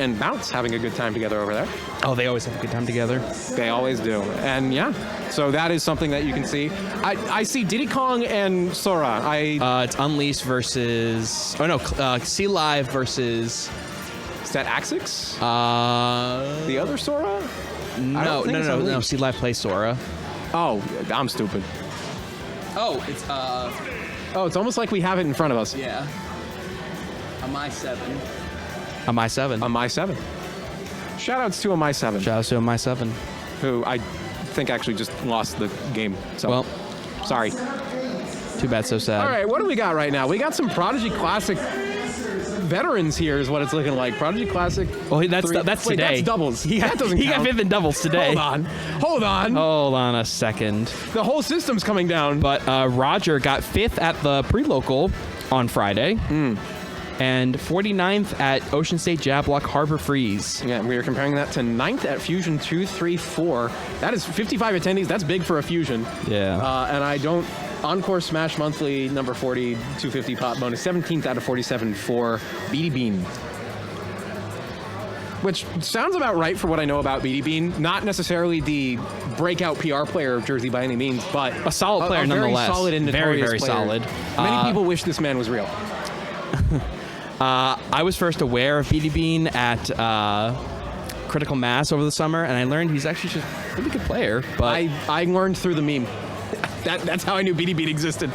and Bounce having a good time together over there. Oh, they always have a good time together. They always do. And yeah, so that is something that you can see. I see Diddy Kong and Sora. It's Unleashed versus... Oh, no. Sea Live versus... Is that Axix? The other Sora? No. Sea Live plays Sora. Oh, I'm stupid. Oh, it's... Oh, it's almost like we have it in front of us. Yeah. A My 7. A My 7. A My 7. Shoutouts to a My 7. Shoutouts to a My 7. Who I think actually just lost the game. So, well, sorry. Too bad, so sad. All right, what do we got right now? We got some Prodigy Classic veterans here is what it's looking like. Prodigy Classic. Well, that's today. That's doubles. That doesn't count. He got 5th in doubles today. Hold on a second. The whole system's coming down. But Roger got 5th at the pre-local on Friday. And 49th at Ocean State Jab Block Harbor Freeze. Yeah, we are comparing that to 9th at Fusion 234. That is 55 attendees. That's big for a Fusion. Yeah. And I don't... Encore Smash Monthly, number 40, 250 pop bonus. 17th out of 47 for BeatyBean. Which sounds about right for what I know about BeatyBean. Not necessarily the breakout PR player of Jersey by any means, but a solid player nonetheless. Very solid and notorious very player. Solid. Many people wish this man was real. I was first aware of BeatyBean at Critical Mass over the summer, and I learned he's actually just a really good player. But I learned through the meme. That's how I knew BeatyBean existed.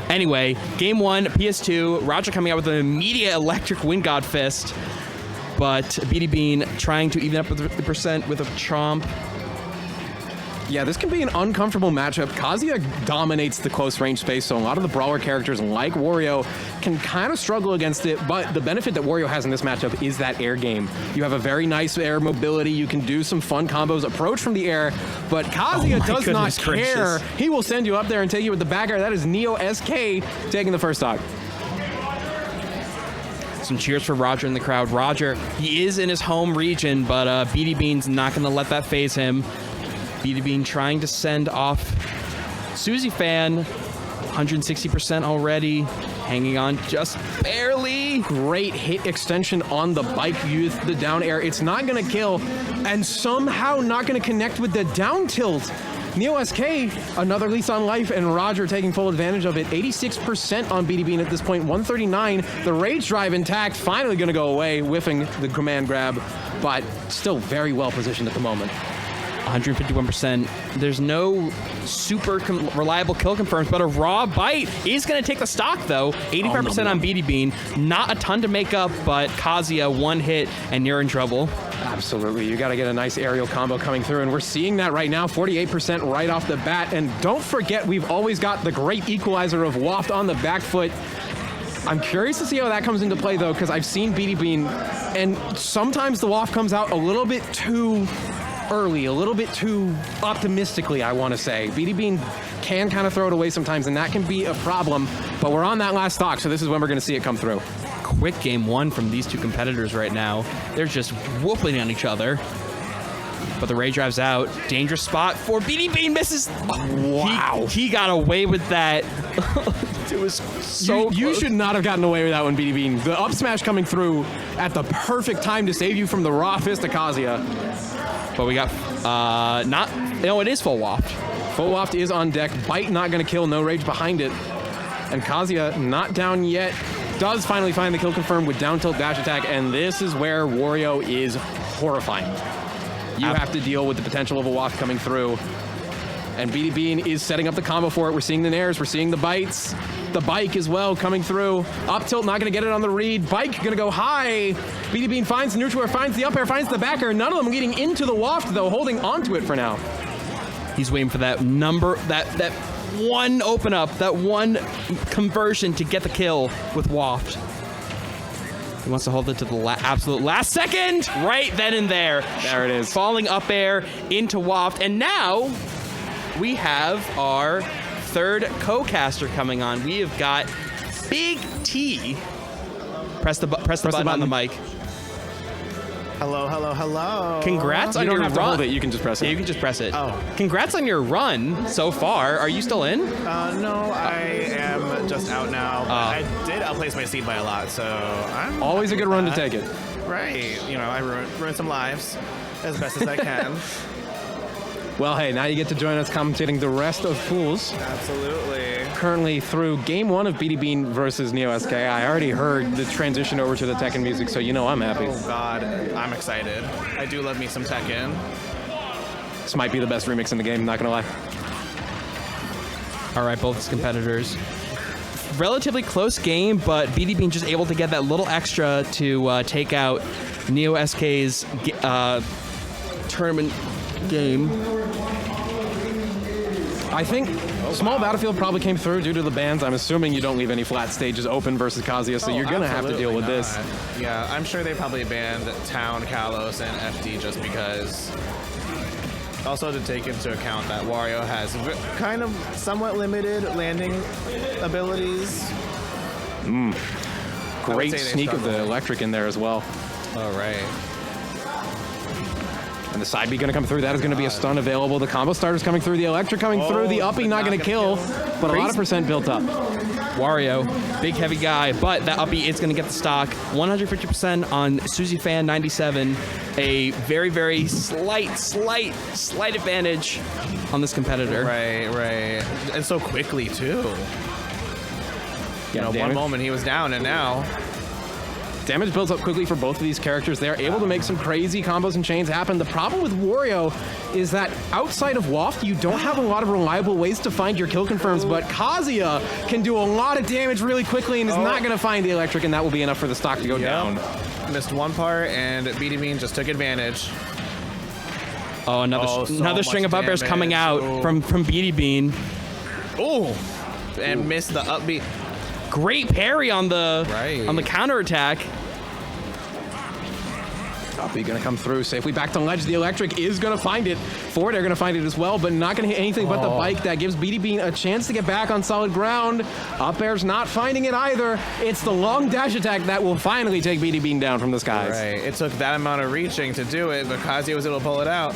Anyway, game 1, PS2, Roger coming out with an immediate electric Wind God Fist, but BeatyBean trying to even up the percent with a Chomp. Yeah, this can be an uncomfortable matchup. Kazuya dominates the close range space, so a lot of the brawler characters like Wario can kind of struggle against it, but the benefit that Wario has in this matchup is that air game. You have a very nice air mobility, you can do some fun combos, approach from the air, but Kazuya does not care. He will send you up there and take you with the back air. That is NeoSK taking the first stock. Some cheers for Roger in the crowd. Roger, he is in his home region, but BeatyBean's not going to let that phase him. BeatyBean trying to send off Susie Fan, 160% already, hanging on just barely. Great hit extension on the bike with the down air. It's not going to kill, and somehow not going to connect with the down tilt. NeoSK, another lease on life, and Roger taking full advantage of it. 86% on BeatyBean at this point, 139. The rage drive intact, finally going to go away, whiffing the command grab, but still very well positioned at the moment. 151%. There's no super reliable kill confirms, but a raw bite is going to take the stock, though. 85% on BeatyBean. Not a ton to make up, but Kazuya, one hit, and you're in trouble. Absolutely. You got to get a nice aerial combo coming through, and we're seeing that right now. 48% right off the bat. And don't forget, we've always got the great equalizer of Waft on the back foot. I'm curious to see how that comes into play, though, because I've seen BeatyBean, and sometimes the Waft comes out a little bit too early, a little bit too optimistically, I want to say. BeatyBean can kind of throw it away sometimes, and that can be a problem, but we're on that last stock, so this is when we're going to see it come through. Quick game 1 from these two competitors right now. They're just whooping on each other. But the Ray drives out. Dangerous spot for BeatyBean, misses. Wow. He got away with that. It was so You should not have gotten away with that one, BeatyBean. The up smash coming through at the perfect time to save you from the raw fist of Kazuya. But we got, it is full waft. Full waft is on deck. Bite not going to kill, no rage behind it. And Kazuya not down yet. Does finally find the kill confirmed with down tilt dash attack, and this is where Wario is horrifying. You have to deal with the potential of a waft coming through. And BeatyBean is setting up the combo for it. We're seeing the nairs, we're seeing the bites. The bike as well coming through. Up tilt, not gonna get it on the read. Bike gonna go high. BeatyBean finds the neutral air, finds the up air, finds the back air. None of them leading into the waft though, holding onto it for now. He's waiting for that number, that one open up, that one conversion to get the kill with waft. He wants to hold it to the absolute last second. Right then and there. There it is. Falling up air into waft. And now we have our third co-caster coming on. We have got Big T. Press the button on the mic. Hello, hello, hello. Congrats on your run. You don't have to hold it, you can just press it. Yeah, you can just press it. Oh. Congrats on your run so far. Are you still in? No, I am just out now. I did outplace my seed by a lot, so I'm always a good run to take it. Right. You know, I ruined some lives as best as I can. Well, hey, now you get to join us commentating the rest of Fools. Absolutely. Currently through game 1 of BeatyBean versus NeoSK. I already heard the transition over to the Tekken music, so you know I'm happy. Oh, God. I'm excited. I do love me some Tekken. This might be the best remix in the game, not gonna lie. All right, both these competitors. Relatively close game, but BeatyBean just able to get that little extra to take out NeoSK's tournament game. I think Small Battlefield probably came through due to the bans. I'm assuming you don't leave any flat stages open versus Kazuya, so you're going to have to deal with this. Yeah, I'm sure they probably banned Town, Kalos, and FD just because. Also to take into account that Wario has kind of somewhat limited landing abilities. Great sneak of the electric in there as well. All right. And the side B going to come through. That is going to be a stun available. The combo starter's coming through. The electric coming through. The uppie not going to kill, but a lot of percent built up. Wario, big heavy guy, but that uppie is going to get the stock. 150% on Suzy Fan 97. A very, very slight advantage on this competitor. Right. And so quickly, too. You know, one moment he was down, and now... Damage builds up quickly for both of these characters. They're able to make some crazy combos and chains happen. The problem with Wario is that outside of Waft, you don't have a lot of reliable ways to find your kill confirms, but Kazuya can do a lot of damage really quickly and is not going to find the electric, and that will be enough for the stock to go down. Missed one part, and BeatyBean just took advantage. Oh, another string of bugbears coming out from BeatyBean. Oh, and missed the upbeat. Great parry on the counterattack. Uppie going to come through safely back to ledge. The electric is going to find it. Forward air going to find it as well, but not going to hit anything but the bike. That gives BeatyBean a chance to get back on solid ground. Up air's not finding it either. It's the long dash attack that will finally take BeatyBean down from the skies. Right. It took that amount of reaching to do it, but Kazuya was able to pull it out.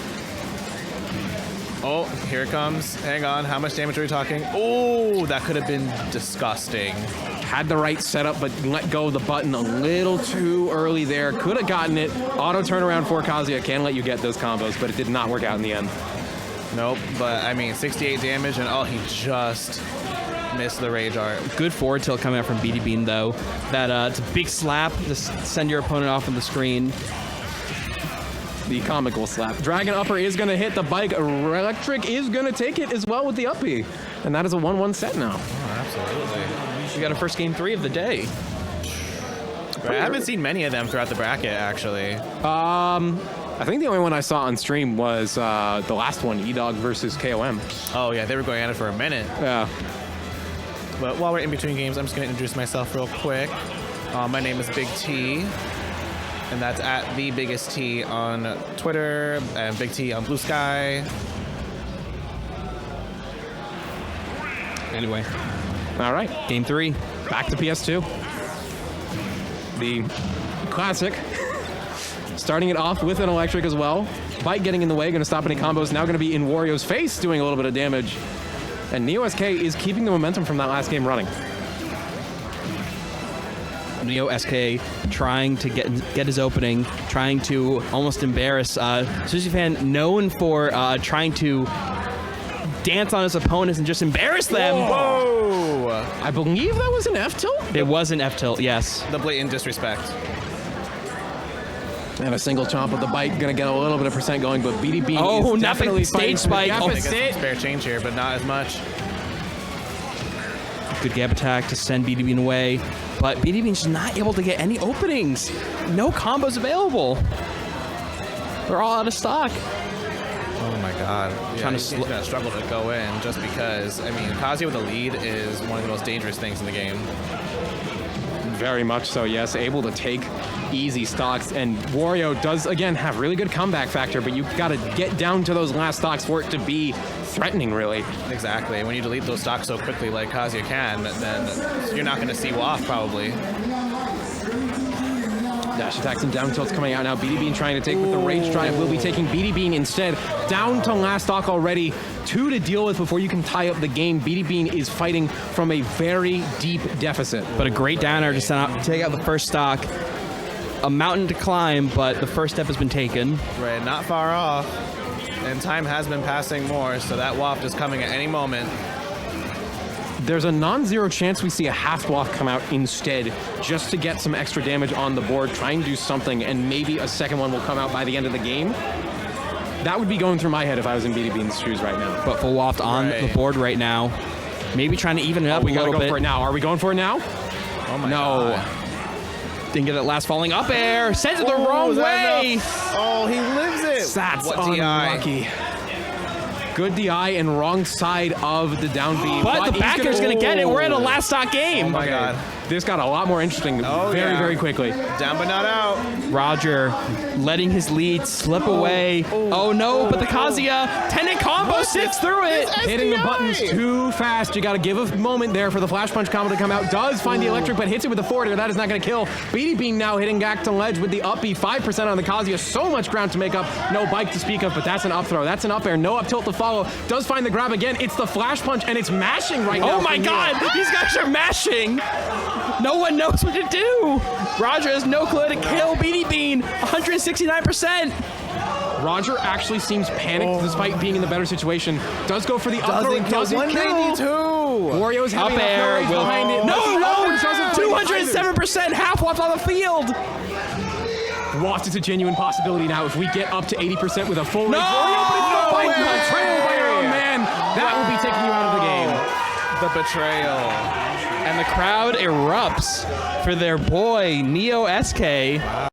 Oh, here it comes. Hang on. How much damage are we talking? Oh, that could have been disgusting. Had the right setup, but let go of the button a little too early there. Could have gotten it. Auto turnaround for Kazuya can let you get those combos, but it did not work out in the end. Nope, but I mean, 68 damage, and he just missed the rage art. Good forward tilt coming out from BeatyBean, though. That it's a big slap to send your opponent off on the screen. The comical slap. Dragon upper is going to hit the bike. Electric is going to take it as well with the uppie. And that is a 1-1 set now. Oh, absolutely. We got a first game 3 of the day. Right, I haven't seen many of them throughout the bracket, actually. I think the only one I saw on stream was the last one, E-Dog versus KOM. Oh, yeah, they were going at it for a minute. Yeah. But while we're in between games, I'm just going to introduce myself real quick. My name is Big T. And that's at the Biggest T on Twitter and Big T on Blue Sky. Anyway. All right. Game 3. Back to PS2. The classic. Starting it off with an electric as well. Bike getting in the way, going to stop any combos. Now going to be in Wario's face, doing a little bit of damage. And NeoSK is keeping the momentum from that last game running. NeoSK trying to get his opening, trying to almost embarrass Suzy Fan, known for trying to dance on his opponents and just embarrass them. Whoa! I believe that was an F tilt? It was an F tilt, yes. The blatant disrespect. And a single chomp with the bike, gonna get a little bit of percent going, but BeatyBean is definitely definitely stage spike. Spare change here, but not as much. Good gap attack to send BeatyBean away, but BeatyBean's just not able to get any openings. No combos available. They're all out of stock. Oh my God. Yeah, He's gonna struggle to go in just because, I mean, Kazuya with the lead is one of the most dangerous things in the game. Very much so, yes. Able to take easy stocks, and Wario does, again, have really good comeback factor, but you've got to get down to those last stocks for it to be threatening, really. Exactly. When you delete those stocks so quickly like Kazuya can, then you're not going to see Waft, probably. Dash attacks and down tilts coming out now. BeatyBean trying to take with the Rage Drive. Will be taking BeatyBean instead. Down to last stock already. 2 to deal with before you can tie up the game. BeatyBean is fighting from a very deep deficit. But a great downer to take out the first stock. a mountain to climb, but the first step has been taken. Right, not far off. And time has been passing more, so that waft is coming at any moment. There's a non-zero chance we see a half waft come out instead, just to get some extra damage on the board, try and do something, and maybe a second one will come out by the end of the game. That would be going through my head if I was in BeatyBean's shoes right now. But full waft on the board right now. Maybe trying to even it up a little bit. We gotta go for it now. Are we going for it now? Oh my No. God. Didn't get it last falling up air. Sends it the wrong way. Oh, he lives it. That's what unlucky. Good DI and wrong side of the down B. But the backer's going to get it. We're in a last stock game. Oh my God. This got a lot more interesting very quickly. Down but not out. Roger letting his lead slip away. Oh no, but the Kazuya 10-hit combo sits through it. Hitting the buttons too fast. You got to give a moment there for the flash punch combo to come out. Does find the electric, but hits it with the forward. That is not going to kill. BeatyBean now hitting back to ledge with the up B. 5% on the Kazuya. So much ground to make up. No bike to speak of, but that's an up throw. That's an up air. No up tilt to follow. Does find the grab again. It's the flash punch, and it's mashing right now. Oh my God, these guys are mashing. No one knows what to do. Roger has no clue to kill BeatyBean. 169%. Roger actually seems panicked despite being in the better situation. Does go for the up throw. Doesn't kill. 192. Wario's having Up air no behind it. No, 207%. Doesn't Half waft on the field. Waft is a genuine possibility now if we get up to 80% with a full No! Wario, but it's no bite way! betrayal by your own man. That will be taking you out of the game. The betrayal. And the crowd erupts for their boy, NeoSK.